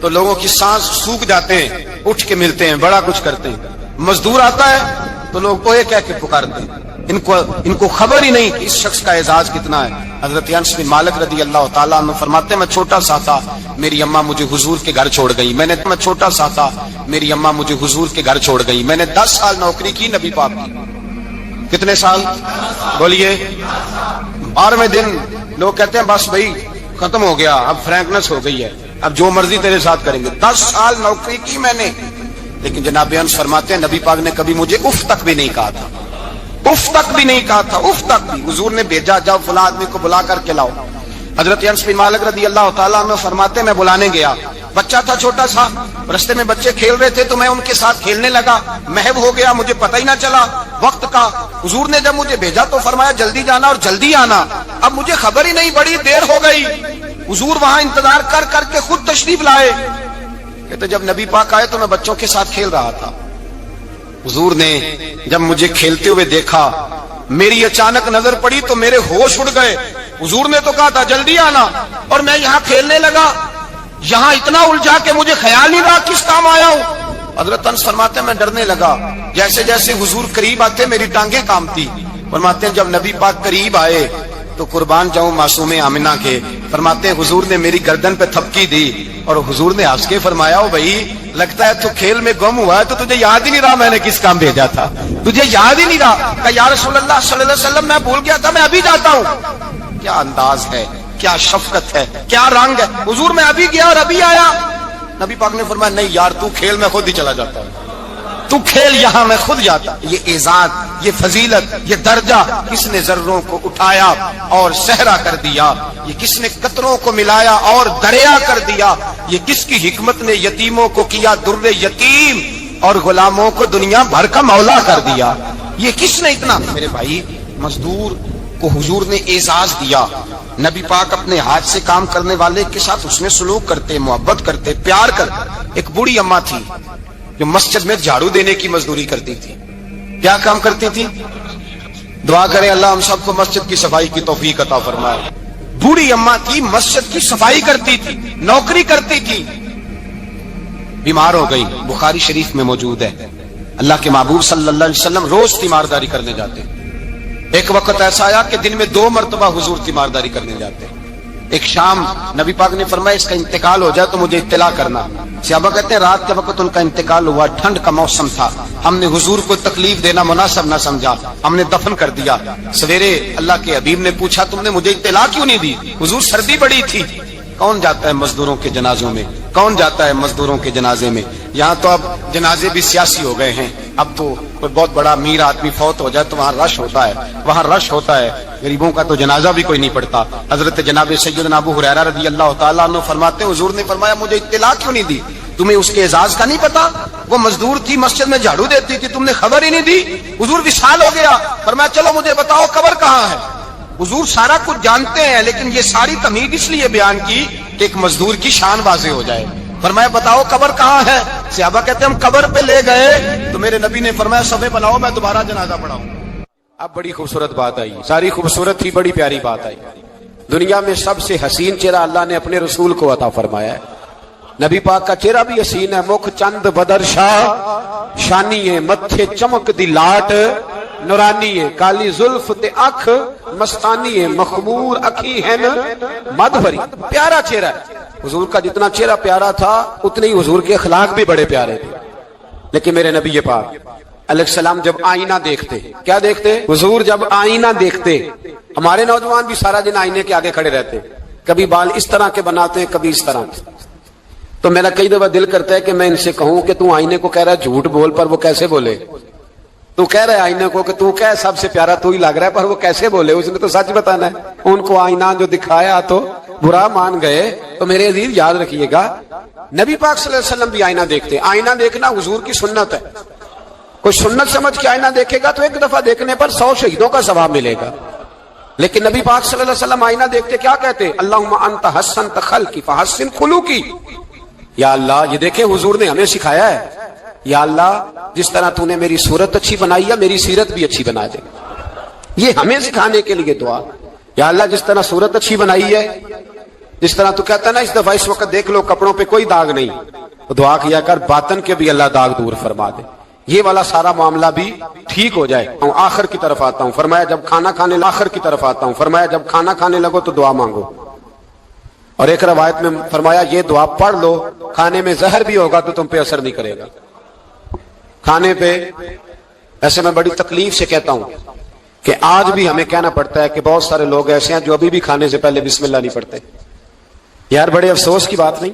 تو لوگوں کی سانس سوکھ جاتے ہیں, اٹھ کے ملتے ہیں, بڑا کچھ کرتے ہیں. مزدور آتا ہے تو لوگ اوے کہہ کے پکارتے ہیں, ان کو خبر ہی نہیں کہ اس شخص کا اعزاز کتنا ہے. حضرت انس بن مالک رضی اللہ تعالیٰ عنہ فرماتے ہیں میں چھوٹا سا تھا, میری اماں مجھے حضور کے گھر چھوڑ گئی, میں چھوٹا سا تھا, میری اماں مجھے حضور کے گھر چھوڑ گئی, میں نے 10 سال نوکری کی نبی پاک کی. کتنے سال بولیے, 12ویں دن لوگ کہتے ہیں بس بھائی ختم ہو گیا, اب فرینکنس ہو گئی ہے, اب جو مرضی تیرے ساتھ کریں گے. 10 سال نوکری کی میں نے, لیکن جناب انس فرماتے ہیں نبی پاک نے کبھی مجھے اف تک بھی نہیں کہا تھا, اف تک بھی نہیں کہا تھا, اف تک بھی. حضور نے بھیجا جاؤ فلاں آدمی کو بلا کر کے لاؤ, حضرت انس بن مالک رضی اللہ تعالیٰ عنہ فرماتے میں بلانے گیا، بچہ تھا چھوٹا سا، رستے میں بچے کھیل رہے تھے تو میں ان کے ساتھ کھیلنے لگا، محو ہو گیا، مجھے پتہ ہی نہ چلا وقت کا۔ حضور نے جب مجھے بھیجا تو فرمایا جلدی جانا اور جلدی آنا۔ اب مجھے خبر ہی نہیں، بڑی دیر ہو گئی۔ حضور وہاں انتظار کر کر کے خود تشریف لائے۔ کہتے جب نبی پاک آئے تو میں بچوں کے ساتھ کھیل رہا تھا، حضور نے جب مجھے کھیلتے ہوئے دیکھا، میری اچانک نظر پڑی تو میرے ہوش اڑ گئے۔ حضور نے تو کہا تھا جلدی آنا، اور میں یہاں کھیلنے لگا، یہاں اتنا الجھا کہ مجھے خیال نہیں رہا کس کام آیا ہوں۔ حضرت انس فرماتے ہیں میں ڈرنے لگا، جیسے جیسے حضور قریب آتے میری ٹانگیں کانپتی۔ فرماتے ہیں جب نبی پاک قریب آئے تو قربان جاؤں معصوم آمنہ کے، فرماتے ہیں حضور نے میری گردن پہ تھپکی دی اور حضور نے ہنس کے فرمایا او بھائی لگتا ہے تو کھیل میں گم ہوا ہے تو تجھے یاد ہی نہیں رہا میں نے کس کام بھیجا تھا، تجھے یاد ہی نہیں رہا۔ کہا یا رسول اللہ صلی اللہ علیہ وسلم میں بھول گیا تھا، میں ابھی جاتا ہوں۔ کیا انداز ہے، کیا شفقت ہے، کیا رنگ ہے۔ حضور میں ابھی گیا اور ابھی آیا۔ نبی پاک نے فرمایا نہیں یار تو کھیل میں خود ہی چلا جاتا ہے، تو کھیل یہاں میں خود جاتا۔ یہ اعزاز، یہ فضیلت، یہ درجہ کس نے ذروں کو اٹھایا اور صحرا کر دیا، یہ کس نے قطروں کو ملایا اور دریا کر دیا، یہ کس کی حکمت نے یتیموں کو کیا در یتیم اور غلاموں کو دنیا بھر کا مولا کر دیا، یہ کس نے اتنا۔ میرے بھائی مزدور کو حضور نے اعزاز دیا۔ نبی پاک اپنے ہاتھ سے کام کرنے والے کے ساتھ اس میں سلوک کرتے، محبت کرتے، پیار کرتے۔ ایک بوڑھی اماں تھی جو مسجد میں جھاڑو دینے کی مزدوری کرتی تھی۔ کیا کام کرتی تھی؟ دعا کریں اللہ ہم سب کو مسجد کی صفائی کی توفیق عطا فرمائے۔ بوڑھی اماں تھی، مسجد کی صفائی کرتی تھی، نوکری کرتی تھی، بیمار ہو گئی، بخاری شریف میں موجود ہے۔ اللہ کے محبوب صلی اللہ علیہ وسلم روز تیمارداری کرنے جاتے۔ ایک وقت ایسا آیا کہ دن میں 2 مرتبہ حضور تیمارداری کرنے جاتے۔ ایک شام نبی پاک نے فرمایا اس کا انتقال ہو جائے تو مجھے اطلاع کرنا۔ صحابہ کہتے ہیں رات کے وقت ان کا انتقال ہوا، ٹھنڈ کا موسم تھا، ہم نے حضور کو تکلیف دینا مناسب نہ سمجھا، ہم نے دفن کر دیا۔ سویرے اللہ کے حبیب نے پوچھا تم نے مجھے اطلاع کیوں نہیں دی؟ حضور سردی بڑی تھی۔ کون جاتا ہے مزدوروں کے جنازوں میں؟ کون جاتا ہے مزدوروں کے جنازے میں؟ یہاں تو اب جنازے بھی سیاسی ہو گئے ہیں، اب تو کوئی بہت بڑا امیر آدمی فوت ہو جائے تو وہاں رش ہوتا ہے، وہاں رش ہوتا ہے، غریبوں کا تو جنازہ بھی کوئی نہیں پڑتا۔ حضرت جناب سیدنا ابو ہریرہ رضی اللہ تعالیٰ عنہ فرماتے ہیں حضور نے فرمایا مجھے اطلاع کیوں نہیں دی؟ تمہیں اس کے اعزاز کا نہیں پتا؟ وہ مزدور تھی، مسجد میں جھاڑو دیتی تھی، تم نے خبر ہی نہیں دی؟ حضور وصال ہو گیا، فرمایا چلو مجھے بتاؤ قبر کہاں ہے؟ حضور سارا کچھ جانتے ہیں لیکن یہ ساری تمہید اس لیے بیان کی کہ ایک مزدور کی شان واضح ہو جائے۔ فرمایا بتاؤ قبر کہاں ہے؟ صحابہ کہتے ہیں ہم قبر پہ لے گئے تو میرے نبی نے فرمایا صفے بناؤ میں دوبارہ جنازہ پڑھاؤں۔ اب بڑی خوبصورت بات آئی، ساری خوبصورت تھی، بڑی پیاری بات آئی۔ دنیا میں سب سے حسین چہرہ اللہ نے اپنے رسول کو عطا فرمایا ہے۔ نبی پاک کا چہرہ بھی حسین ہے، مکھ چند بدر شاہ شانی ہے، متھے چمک دی لاٹ نورانی ہے، کالی زلف تے اکھ مستانی ہے، مخمور اکھی ہے مد بھری، پیارا چہرہ ہے۔ حضور کا جتنا چہرہ پیارا تھا اتنے ہی حضور کے اخلاق بھی بڑے پیارے تھے۔ لیکن میرے نبی پاک علیہ السلام جب آئینہ دیکھتے، کیا دیکھتے؟ حضور جب آئینہ دیکھتے، ہمارے نوجوان بھی سارا دن آئینے کے آگے کھڑے رہتے، کبھی بال اس طرح کے بناتے ہیں کبھی اس طرح کے۔ تو میرا کئی دفعہ دل کرتا ہے کہ میں ان سے کہوں کہ تو آئینے کو کہہ رہا ہے جھوٹ بول، پر وہ کیسے بولے؟ تو کہہ رہے آئینے کو کہ تو کیا سب سے پیارا تو ہی لگ رہا ہے، پر وہ کیسے بولے؟ اس نے تو سچ بتانا ہے۔ ان کو آئینہ جو دکھایا تو برا مان گئے۔ تو میرے عزیز یاد رکھیے گا نبی پاک صلی اللہ علیہ وسلم بھی آئینہ دیکھتے، آئینہ دیکھنا حضور کی سنت ہے۔ کوئی سنت سمجھ کے آئینہ دیکھے گا تو ایک دفعہ دیکھنے پر 100 شہیدوں کا ثواب ملے گا۔ لیکن نبی پاک صلی اللہ علیہ وسلم آئینہ دیکھتے کیا کہتے؟ اللہم انت حسنت خلقی فحسن خلوقی۔ یا اللہ یہ دیکھیں حضور نے ہمیں سکھایا ہے، یا اللہ جس طرح تو نے میری صورت اچھی بنائی ہے میری سیرت بھی اچھی بنا دے۔ یہ ہمیں سکھانے کے لیے دعا، یا اللہ جس طرح صورت اچھی بنائی ہے، جس طرح تو کہتا ہے نا اس دفعہ اس وقت دیکھ لو کپڑوں پہ کوئی داغ نہیں، تو دعا کیا کر باطن کے بھی اللہ داغ دور فرما دے، یہ والا سارا معاملہ بھی ٹھیک ہو جائے۔ آخر کی طرف آتا ہوں، فرمایا جب کھانا کھانے آخر کی طرف آتا ہوں فرمایا جب کھانا کھانے لگو تو دعا مانگو، اور ایک روایت میں فرمایا یہ دعا پڑھ لو، کھانے میں زہر بھی ہوگا تو تم پہ اثر نہیں کرے گا۔ کھانے پہ ایسے میں بڑی تکلیف سے کہتا ہوں کہ آج بھی ہمیں کہنا پڑتا ہے کہ بہت سارے لوگ ایسے ہیں جو ابھی بھی کھانے سے پہلے بسم اللہ نہیں پڑھتے۔ یار بڑے افسوس کی بات نہیں،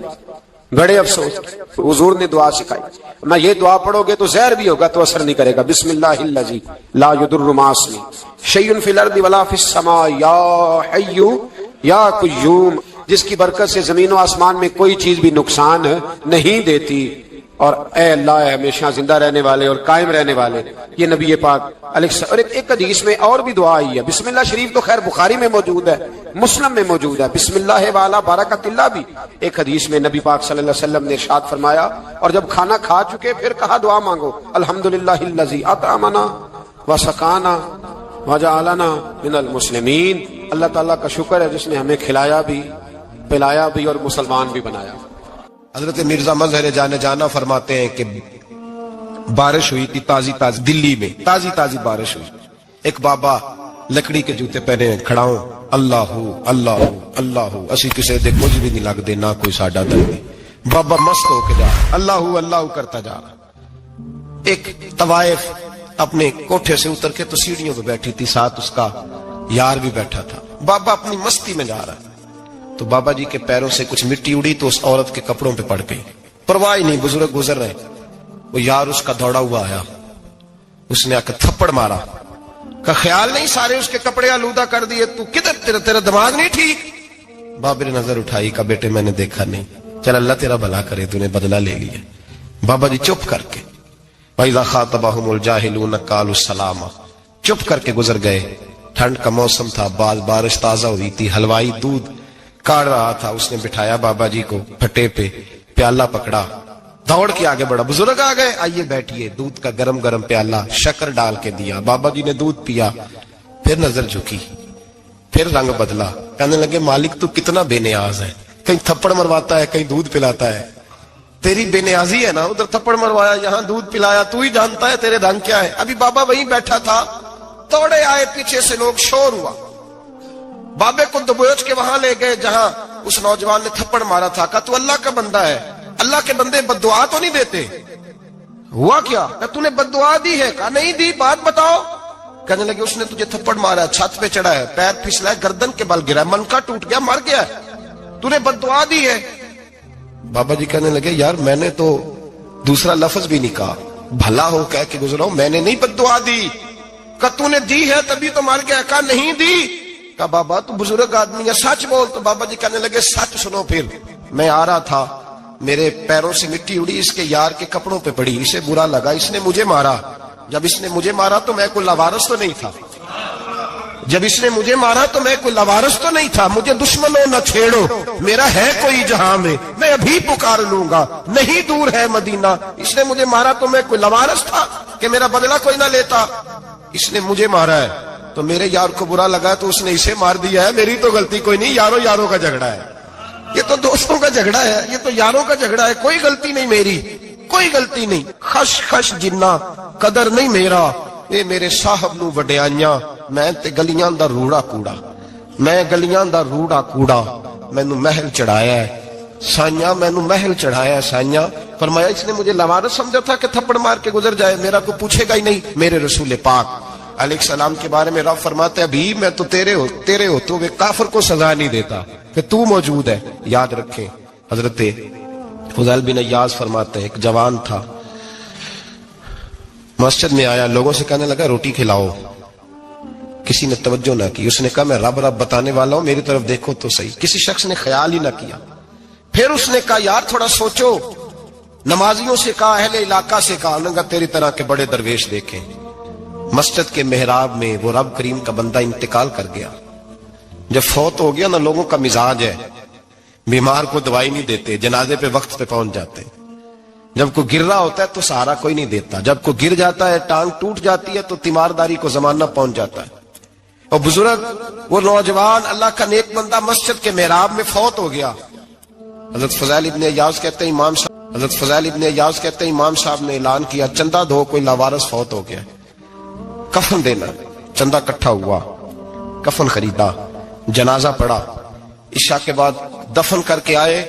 بڑے افسوس۔ حضور نے دعا سکھائی، میں یہ دعا پڑھو گے تو زہر بھی ہوگا تو اثر نہیں کرے گا۔ بسم اللہ الذی لا یضر مع اسمہ شیء فی الارض ولا فی السماء یا حی یا قیوم، جس کی برکت سے زمین و آسمان میں کوئی چیز بھی نقصان نہیں دیتی، اور اے اللہ اے ہمیشہ زندہ رہنے والے اور قائم رہنے والے. یہ نبی پاک علیہ. اور ایک حدیث میں اور بھی دعا آئی ہے. بسم اللہ شریف تو خیر بخاری میں موجود ہے، مسلم میں موجود ہے، بسم اللہ والا برکت اللہ بھی. ایک حدیث میں نبی پاک صلی اللہ علیہ وسلم نے ارشاد فرمایا، اور جب کھانا کھا چکے پھر کہا دعا مانگو، الحمدللہ الذی اطعمنا وسقانا وجعلنا من المسلمین. اللہ تعالیٰ کا شکر ہے جس نے ہمیں کھلایا بھی، پلایا بھی اور مسلمان بھی بنایا. حضرت مرزا مظہر جانا فرماتے ہیں کہ بارش ہوئی تھی تازی دلی میں تازی بارش ہوئی. ایک بابا لکڑی کے جوتے پہنے کھڑا ہوں، اللہ اللہ اللہ، اسی کسی دے کچھ بھی نہیں لگ دے، نہ کوئی ساڈا درد. بابا مست ہو کے جا اللہ اللہ کرتا جا رہا. ایک طوائف اپنے کوٹھے سے اتر کے تو سیڑھیوں پہ بیٹھی تھی، ساتھ اس کا یار بھی بیٹھا تھا. بابا اپنی مستی میں جا رہا تو بابا جی کے پیروں سے کچھ مٹی اڑی تو اس عورت کے کپڑوں پہ پڑ گئی. پرواہ نہیں، بزرگ گزر رہے. وہ یار اس کا دوڑا ہوا آیا، اس نے آ کے تھپڑ مارا. کا خیال نہیں سارے اس کے کپڑے آلودہ کر دیے، تو کدھر تیرا دماغ نہیں ٹھیک. بابا نے نظر اٹھائی، کا بیٹے میں نے دیکھا نہیں، چل اللہ تیرا بھلا کرے، تو نے بدلہ لے لیا. بابا جی چپ کر کے وَإِذَا خَاطَبَهُمُ الْجَاهِلُونَ قَالُوا السَّلَامَ، چپ کر کے گزر گئے. ٹھنڈ کا موسم تھا، بارش تازہ ہوئی تھی، حلوائی دودھ کاڑ رہا تھا. اس نے بٹھایا بابا جی کو پھٹے پہ، پیالہ پکڑا، دوڑ کے آگے بڑھا. بزرگ آ گئے، آئیے بیٹھیے. دودھ کا گرم پیالہ شکر ڈال کے دیا. بابا جی نے دودھ پیا، پھر نظر جھکی، پھر رنگ بدلا. کہنے لگے مالک تو کتنا بے نیاز ہے، کہیں تھپڑ مرواتا ہے، کہیں دودھ پلاتا ہے. تیری بے نیازی ہے نا، ادھر تھپڑ مروایا، یہاں دودھ پلایا، تو ہی جانتا ہے تیرے رنگ کیا ہے. ابھی بابا وہیں بیٹھا تھا، توڑے آئے، پیچھے سے لوگ، شور ہوا. بابے کو دبوچ کے وہاں لے گئے جہاں اس نوجوان نے تھپڑ مارا تھا. کہا تو اللہ کا بندہ ہے، اللہ کے بندے بد دعا تو نہیں دیتے. ہوا کیا؟ کہ تو نے بد دعا دی ہے؟ کہا نہیں دی، بات بتاؤ. کہنے لگے اس نے تجھے تھپڑ مارا ہے، چھت پہ چڑھا ہے، پیر پھسلا ہے، گردن کے بل گرا ہے، منکا ٹوٹ گیا، مر گیا ہے، تو نے بد دعا دی ہے. بابا جی کہنے لگے یار میں نے تو دوسرا لفظ بھی نہیں کہا، بھلا ہو کہہ کے گزرا ہوں، میں نے نہیں بد دعا دی. کہ تو نے دی ہے تبھی تو مر گیا. کہا نہیں دی. کہا بابا تو بزرگ آدمی ہے، سچ بول. تو بابا جی کہنے لگے سچ سنو. پھر میں آ رہا تھا، میرے پیروں سے مٹی اڑی، اس کے یار کے کپڑوں پہ پڑی، اسے برا لگا، اس نے مجھے مارا. جب اس نے مجھے مارا تو میں کوئی لاوارث تو نہیں تھا، جب اس نے مجھے مارا تو میں کوئی لاوارث تو نہیں تھا. مجھے دشمنوں نہ چھیڑو، میرا ہے کوئی جہاں میں ابھی پکار لوں گا، نہیں دور ہے مدینہ. اس نے مجھے مارا تو میں کوئی لاوارث تھا کہ میرا بدلہ کوئی نہ لیتا. اس نے مجھے مارا ہے تو میرے یار کو برا لگا تو اس نے اسے مار دیا ہے، میری تو غلطی کوئی نہیں. یاروں کا جھگڑا ہے، یہ تو دوستوں کا جھگڑا ہے، یہ تو یاروں کا جھگڑا ہے، کوئی غلطی نہیں میری، کوئی غلطی نہیں. خش جنہ قدر نہیں میرا، اے میرے صاحب نو وڈیائیاں، میں تے گلیاں دا روڑا کوڑا، میں گلیاں دا روڑا کوڑا، مینوں محل چڑھایا ہے سائیاں، مینوں محل چڑھایا ہے سائیاں. فرمایا اس نے مجھے لوارث سمجھا تھا کہ تھپڑ مار کے گزر جائے، میرا کو پوچھے گا ہی نہیں. میرے رسول پاک علیہ السلام کے بارے میں رب فرماتے ہیں ابھی میں تو تیرے ہوتے ہوئے کافر کو سزا نہیں دیتا کہ تو موجود ہے. یاد رکھیں حضرت فضیل بن عیاض فرماتے ہیں ایک جوان تھا، مسجد میں آیا، لوگوں سے کہنے لگا روٹی کھلاؤ. کسی نے توجہ نہ کی. اس نے کہا میں رب بتانے والا ہوں، میری طرف دیکھو تو صحیح. کسی شخص نے خیال ہی نہ کیا. پھر اس نے کہا یار تھوڑا سوچو. نمازیوں سے کہا، اہل علاقہ سے کہا، انہوں نے کہا تیری طرح کے بڑے درویش دیکھیں. مسجد کے محراب میں وہ رب کریم کا بندہ انتقال کر گیا. جب فوت ہو گیا نا، لوگوں کا مزاج ہے، بیمار کو دوائی نہیں دیتے، جنازے پہ وقت پہ پہنچ جاتے. جب کوئی گر رہا ہوتا ہے تو سہارا کوئی نہیں دیتا، جب کوئی گر جاتا ہے، ٹانگ ٹوٹ جاتی ہے تو تیمارداری کو زمانہ پہنچ جاتا ہے. اور بزرگ وہ نوجوان اللہ کا نیک بندہ مسجد کے محراب میں فوت ہو گیا. حضرت فضیل ابن عیاض کہتے ہیں امام صاحب نے اعلان کیا چندہ دو، کوئی لاوارث فوت ہو گیا، کفن دینا. چندہ کٹھا ہوا، کفن خریدا، جنازہ پڑا. عشاء کے بعد دفن کر کے آئے.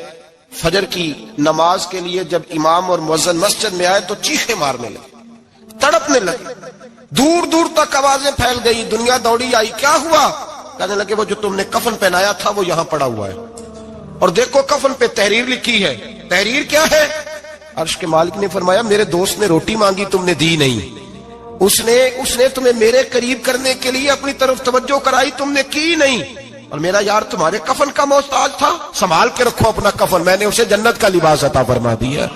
فجر کی نماز کے لیے جب امام اور مؤذن مسجد میں آئے تو چیخیں مارنے لگے، تڑپنے لگے، دور دور تک آوازیں پھیل گئی. دنیا دوڑی آئی، کیا ہوا؟ کہنے لگے وہ جو تم نے کفن پہنایا تھا وہ یہاں پڑا ہوا ہے، اور دیکھو کفن پہ تحریر لکھی ہے. تحریر کیا ہے؟ عرش کے مالک نے فرمایا میرے دوست نے روٹی مانگی تم نے دی نہیں، اس نے تمہیں میرے قریب کرنے کے لیے اپنی طرف توجہ کرائی، تم نے کی نہیں. اور میرا یار تمہارے کفن کا محتاج تھا، سنبھال کے رکھو اپنا کفن، میں نے اسے جنت کا لباس عطا فرما دیا،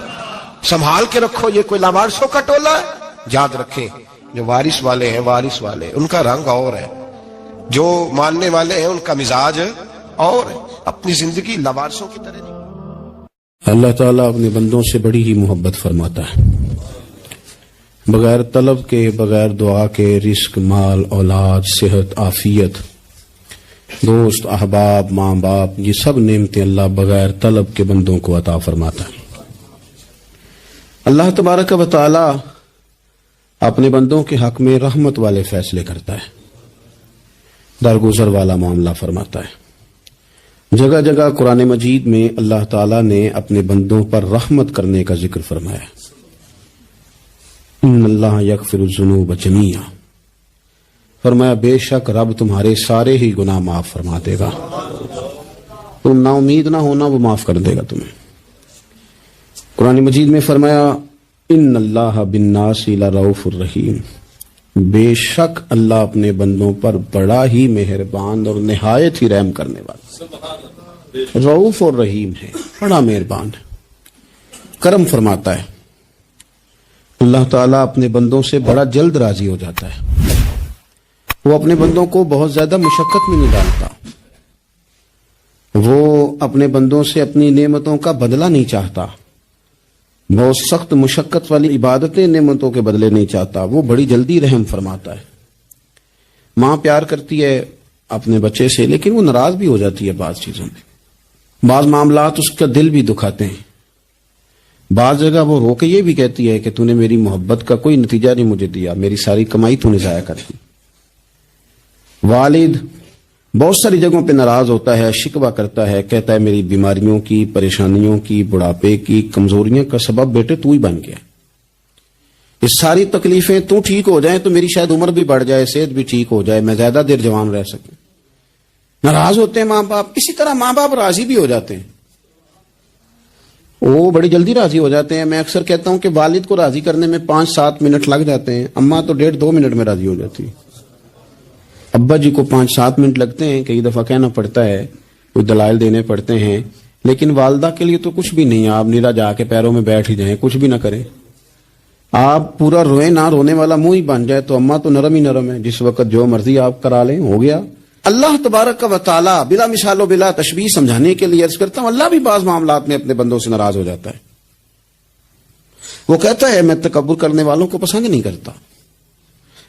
سنبھال کے رکھو، یہ کوئی لاوارثوں کا ٹولہ ہے؟ یاد رکھیں جو وارث والے ہیں، وارث والے ان کا رنگ اور ہے، جو ماننے والے ہیں ان کا مزاج اور ہے، اپنی زندگی لاوارثوں کی طرح نہیں۔ اللہ تعالیٰ اپنے بندوں سے بڑی ہی محبت فرماتا ہے، بغیر طلب کے، بغیر دعا کے رزق، مال، اولاد، صحت، عافیت، دوست، احباب، ماں باپ، یہ سب نعمتیں اللہ بغیر طلب کے بندوں کو عطا فرماتا ہے۔ اللہ تبارک و تعالی اپنے بندوں کے حق میں رحمت والے فیصلے کرتا ہے، درگزر والا معاملہ فرماتا ہے۔ جگہ جگہ قرآن مجید میں اللہ تعالیٰ نے اپنے بندوں پر رحمت کرنے کا ذکر فرمایا، ان اللہ یغفر الذنوب جمیعا، فرمایا بے شک رب تمہارے سارے ہی گناہ معاف فرما دے گا، تم نا امید نہ ہونا، وہ معاف کر دے گا تمہیں۔ قرآن مجید میں فرمایا ان اللہ بالناس لرؤوف الرحیم، بے شک اللہ اپنے بندوں پر بڑا ہی مہربان اور نہایت ہی رحم کرنے والا، رؤوف اور رحیم ہے، بڑا مہربان ہے، کرم فرماتا ہے۔ اللہ تعالیٰ اپنے بندوں سے بڑا جلد راضی ہو جاتا ہے، وہ اپنے بندوں کو بہت زیادہ مشقت میں نہیں ڈالتا، وہ اپنے بندوں سے اپنی نعمتوں کا بدلہ نہیں چاہتا، بہت سخت مشقت والی عبادتیں نعمتوں کے بدلے نہیں چاہتا، وہ بڑی جلدی رحم فرماتا ہے۔ ماں پیار کرتی ہے اپنے بچے سے، لیکن وہ ناراض بھی ہو جاتی ہے بعض چیزوں میں، بعض معاملات اس کا دل بھی دکھاتے ہیں، بعض جگہ وہ رو کے یہ بھی کہتی ہے کہ تو نے میری محبت کا کوئی نتیجہ نہیں مجھے دیا، میری ساری کمائی تو نے ضائع کر دی۔ والد بہت ساری جگہوں پہ ناراض ہوتا ہے، شکوہ کرتا ہے، کہتا ہے میری بیماریوں کی، پریشانیوں کی، بڑھاپے کی، کمزوریوں کا سبب بیٹے تو ہی بن گیا، یہ ساری تکلیفیں تو ٹھیک ہو جائیں تو میری شاید عمر بھی بڑھ جائے، صحت بھی ٹھیک ہو جائے، میں زیادہ دیر جوان رہ سکوں۔ ناراض ہوتے ہیں ماں باپ، اسی طرح ماں باپ راضی بھی ہو جاتے ہیں، وہ بڑی جلدی راضی ہو جاتے ہیں۔ میں اکثر کہتا ہوں کہ والد کو راضی کرنے میں 5-7 منٹ لگ جاتے ہیں، اماں تو 1.5-2 منٹ میں راضی ہو جاتی ہے، ابا جی کو 5-7 منٹ لگتے ہیں، کئی دفعہ کہنا پڑتا ہے، کوئی دلائل دینے پڑتے ہیں، لیکن والدہ کے لیے تو کچھ بھی نہیں، آپ نیرا جا کے پیروں میں بیٹھ ہی جائیں، کچھ بھی نہ کریں، آپ پورا روئیں نہ، رونے والا منہ ہی بن جائے، تو اماں تو نرم ہی نرم ہے، جس وقت جو مرضی آپ کرا لیں ہو گیا۔ اللہ تبارک و تعالی بلا مثال و بلا تشبیہ سمجھانے کے لیے عرض کرتا ہوں، اللہ بھی بعض معاملات میں اپنے بندوں سے ناراض ہو جاتا ہے، وہ کہتا ہے میں تکبر کرنے والوں کو پسند نہیں کرتا،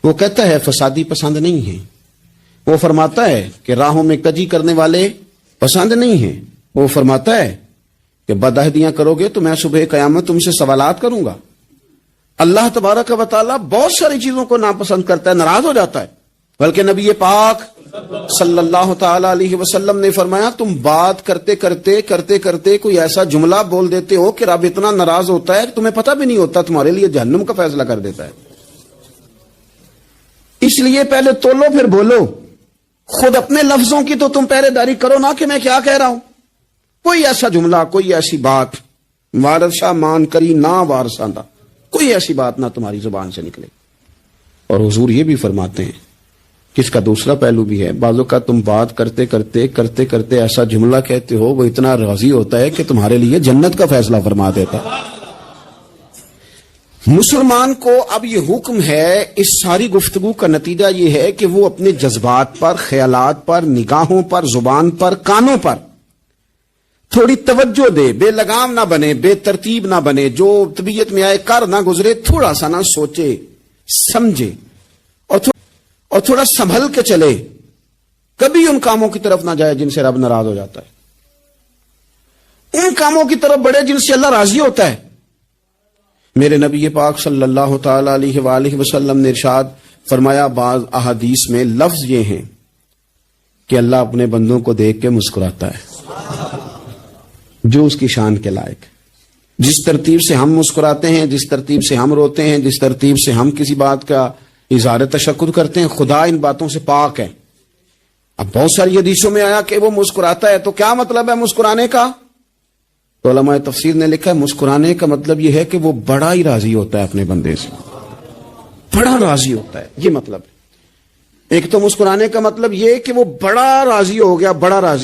وہ کہتا ہے فسادی پسند نہیں ہے، وہ فرماتا ہے کہ راہوں میں کجی کرنے والے پسند نہیں ہیں، وہ فرماتا ہے کہ بدعہدیاں کرو گے تو میں صبح قیامت تم سے سوالات کروں گا۔ اللہ تبارک و تعالیٰ بہت ساری چیزوں کو ناپسند کرتا ہے، ناراض ہو جاتا ہے، بلکہ نبی پاک صلی اللہ تعالی علیہ وسلم نے فرمایا تم بات کرتے کرتے کوئی ایسا جملہ بول دیتے ہو کہ رب اتنا ناراض ہوتا ہے کہ تمہیں پتہ بھی نہیں ہوتا، تمہارے لیے جہنم کا فیصلہ کر دیتا ہے۔ اس لیے پہلے تولو پھر بولو، خود اپنے لفظوں کی تو تم پہرے داری کرو نا کہ میں کیا کہہ رہا ہوں، کوئی ایسا جملہ، کوئی ایسی بات وارثہ مان کری نہ وارثاندہ، کوئی ایسی بات نہ تمہاری زبان سے نکلے۔ اور حضور یہ بھی فرماتے ہیں کہ اس کا دوسرا پہلو بھی ہے، بعضوں کا تم بات کرتے ایسا جملہ کہتے ہو وہ اتنا راضی ہوتا ہے کہ تمہارے لیے جنت کا فیصلہ فرما دیتا ہے۔ مسلمان کو اب یہ حکم ہے، اس ساری گفتگو کا نتیجہ یہ ہے کہ وہ اپنے جذبات پر، خیالات پر، نگاہوں پر، زبان پر، کانوں پر تھوڑی توجہ دے، بے لگام نہ بنے، بے ترتیب نہ بنے، جو طبیعت میں آئے کر نہ گزرے، تھوڑا سا نہ سوچے سمجھے اور تھوڑا سنبھل کے چلے، کبھی ان کاموں کی طرف نہ جائے جن سے رب ناراض ہو جاتا ہے، ان کاموں کی طرف بڑھے جن سے اللہ راضی ہوتا ہے۔ میرے نبی پاک صلی اللہ تعالی علیہ وآلہ وسلم نے ارشاد فرمایا، بعض احادیث میں لفظ یہ ہیں کہ اللہ اپنے بندوں کو دیکھ کے مسکراتا ہے جو اس کی شان کے لائق، جس ترتیب سے ہم مسکراتے ہیں، جس ترتیب سے ہم روتے ہیں، جس ترتیب سے ہم کسی بات کا اظہار تشکر کرتے ہیں، خدا ان باتوں سے پاک ہے۔ اب بہت ساری حدیثوں میں آیا کہ وہ مسکراتا ہے، تو کیا مطلب ہے مسکرانے کا؟ تو علماء تفسیر نے لکھا ہے مسکرانے کا مطلب یہ ہے کہ وہ بڑا ہی راضی ہوتا ہے اپنے بندے سے، بڑا راضی ہوتا ہے، یہ مطلب ہے۔ ایک تو مسکرانے کا مطلب یہ کہ وہ بڑا راضی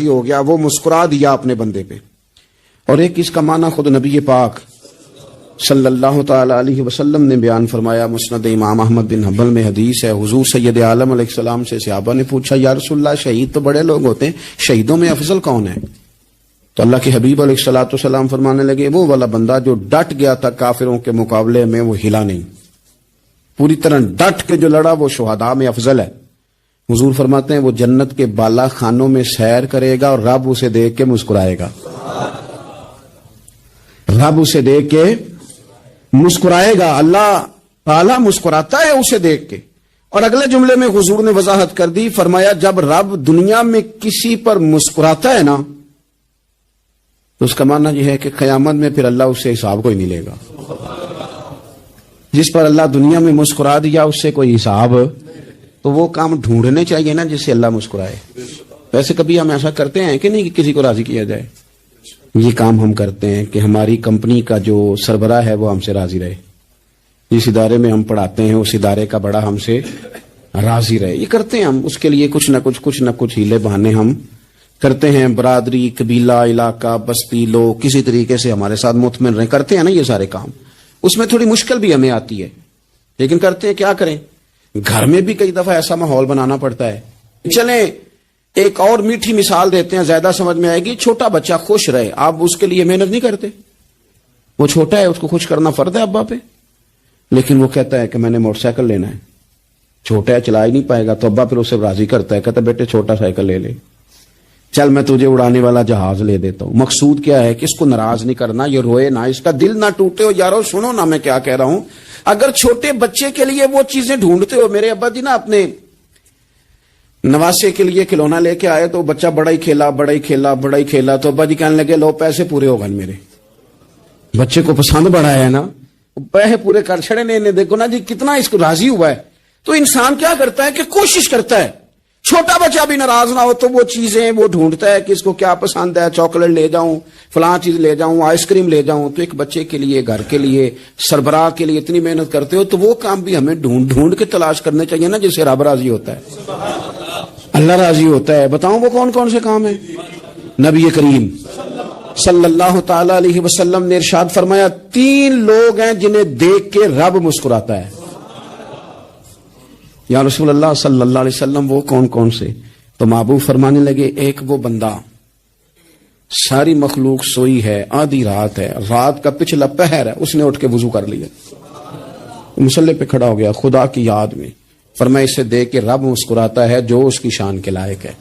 ہو گیا وہ مسکرا دیا اپنے بندے پہ. اور ایک اس کا معنی خود نبی پاک صلی اللہ تعالی علیہ وسلم نے بیان فرمایا. مسند امام احمد بن حنبل میں حدیث ہے, حضور سید عالم علیہ السلام سے صحابہ نے پوچھا, یا رسول اللہ شہید تو بڑے لوگ ہوتے ہیں, شہیدوں میں افضل کون ہے؟ تو اللہ کے حبیب علیہ الصلوۃ والسلام فرمانے لگے, وہ والا بندہ جو ڈٹ گیا تھا کافروں کے مقابلے میں, وہ ہلا نہیں, پوری طرح ڈٹ کے جو لڑا, وہ شہداء میں افضل ہے. حضور فرماتے ہیں وہ جنت کے بالا خانوں میں سیر کرے گا اور رب اسے دیکھ کے مسکرائے گا. رب اسے دیکھ کے مسکرائے گا, اللہ تعالی مسکراتا ہے اسے دیکھ کے. اور اگلے جملے میں حضور نے وضاحت کر دی, فرمایا جب رب دنیا میں کسی پر مسکراتا ہے نا, تو اس کا معنی یہ ہے کہ قیامت میں پھر اللہ اس سے حساب کوئی نہیں لے گا. جس پر اللہ دنیا میں مسکرا دیا اس سے کوئی حساب, تو وہ کام ڈھونڈنے چاہیے نا جس سے اللہ مسکرائے. ویسے کبھی ہم ایسا کرتے ہیں کہ نہیں کہ کسی کو راضی کیا جائے؟ یہ کام ہم کرتے ہیں کہ ہماری کمپنی کا جو سربراہ ہے وہ ہم سے راضی رہے, جس ادارے میں ہم پڑھاتے ہیں اس ادارے کا بڑا ہم سے راضی رہے. یہ کرتے ہیں ہم, اس کے لیے کچھ نہ کچھ ہیلے بہانے ہم کرتے ہیں. برادری, قبیلہ, علاقہ, بستی لوگ کسی طریقے سے ہمارے ساتھ مطمئن رہیں, کرتے ہیں نا یہ سارے کام. اس میں تھوڑی مشکل بھی ہمیں آتی ہے, لیکن کرتے ہیں. کیا کریں, گھر میں بھی کئی دفعہ ایسا ماحول بنانا پڑتا ہے. چلیں ایک اور میٹھی مثال دیتے ہیں, زیادہ سمجھ میں آئے گی. چھوٹا بچہ خوش رہے, آپ اس کے لیے محنت نہیں کرتے, وہ چھوٹا ہے اس کو خوش کرنا فرض ہے ابا پہ. لیکن وہ کہتا ہے کہ میں نے موٹر سائیکل لینا ہے, چھوٹا ہے چلا ہی نہیں پائے گا, تو ابا پھر اسے راضی کرتا ہے, کہتا ہے بیٹے چھوٹا سائیکل لے لے, چل میں تجھے اڑانے والا جہاز لے دیتا ہوں. مقصود کیا ہے کہ اس کو ناراض نہیں کرنا, یہ روئے نہ, اس کا دل نہ ٹوٹے. ہو یارو سنو نا میں کیا کہہ رہا ہوں. اگر چھوٹے بچے کے لیے وہ چیزیں ڈھونڈتے ہو, میرے ابا جی نا اپنے نواسے کے لیے کھلونا لے کے آئے, تو بچہ بڑا ہی کھیلا, تو ابا جی کہنے لگے لو پیسے پورے ہو گئے میرے. بچے کو پسند بڑا ہے نا, پیسے پورے کر چھڑے نے, دیکھو نا جی کتنا اس کو راضی ہوا ہے. تو انسان کیا کرتا ہے کہ کوشش کرتا ہے, چھوٹا بچہ بھی ناراض نہ ہو تو وہ چیزیں وہ ڈھونڈتا ہے کہ اس کو کیا پسند ہے, چاکلیٹ لے جاؤں, فلاں چیز لے جاؤں, آئس کریم لے جاؤں. تو ایک بچے کے لیے, گھر کے لیے, سربراہ کے لیے اتنی محنت کرتے ہو, تو وہ کام بھی ہمیں ڈھونڈ کے تلاش کرنے چاہیے نا جس سے رب راضی ہوتا ہے, اللہ راضی ہوتا ہے. بتاؤں وہ کون کون سے کام ہیں؟ نبی کریم صلی اللہ تعالی علیہ وسلم نے ارشاد فرمایا, 3 لوگ ہیں جنہیں دیکھ کے رب مسکراتا ہے. یا رسول اللہ صلی اللہ علیہ وسلم وہ کون کون سے؟ تو محبوب فرمانے لگے, ایک وہ بندہ ساری مخلوق سوئی ہے, آدھی رات ہے, رات کا پچھلا پہر ہے, اس نے اٹھ کے وضو کر لیا, مصلی پہ کھڑا ہو گیا خدا کی یاد میں. فرمایا اسے دیکھ کے رب مسکراتا ہے جو اس کی شان کے لائق ہے.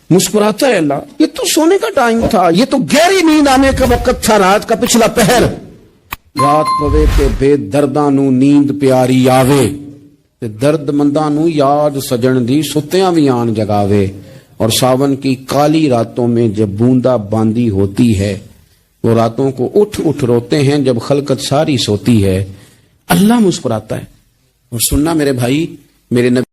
مسکراتا ہے اللہ. یہ تو سونے کا ٹائم تھا, یہ تو گہری نیند آنے کا وقت تھا, رات کا پچھلا پہر. رات پوے تے بے درداں نو نیند پیاری آوے, تے درد منداں نو یاد سجن دی ستیاں بھی آن جگاوے. اور ساون کی کالی راتوں میں جب بوندا باندی ہوتی ہے, وہ راتوں کو اٹھ روتے ہیں جب خلقت ساری سوتی ہے. اللہ مسکراتا ہے. اور سننا میرے بھائی, میرے نبی